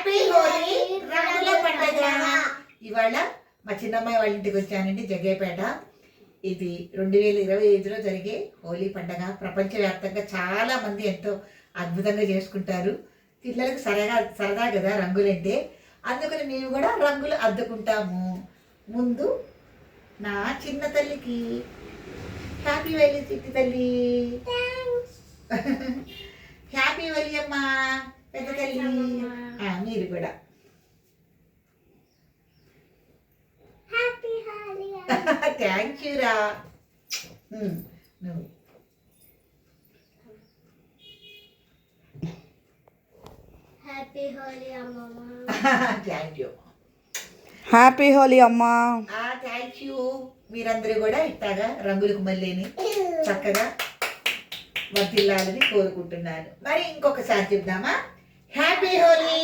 Happy Holi రంగుల పండుగ. ఇవాళ మా చిన్నమ్మాయి వాళ్ళ ఇంటికి వచ్చానండి, జగ్గేపేట. ఇది 2025లో జరిగే హోలీ పండుగ. ప్రపంచవ్యాప్తంగా చాలా మంది ఎంతో అద్భుతంగా చేసుకుంటారు. పిల్లలకు సరదా కదా రంగులంటే, అందుకని మేము కూడా రంగులు అద్దుకుంటాము. ముందు నా చిన్న తల్లికి హ్యాపీ హోలీ, చిట్టి తల్లి. హ్యాపీ హోలీ అమ్మా పెద్ద తల్లి. మీరు కూడా థ్యాంక్ యూ రా. నువ్వు హ్యాపీ హోలీ అమ్మమ్మ. Thank you. హ్యాపీ హోలీ అమ్మా. Thank you. మీరందరూ కూడా ఇట్లాగా రంగులకు మళ్ళీని చక్కగా వర్తిల్లాలని కోరుకుంటున్నాను. మరి ఇంకొకసారి చెప్దామా? హ్యాపీ హోలీ.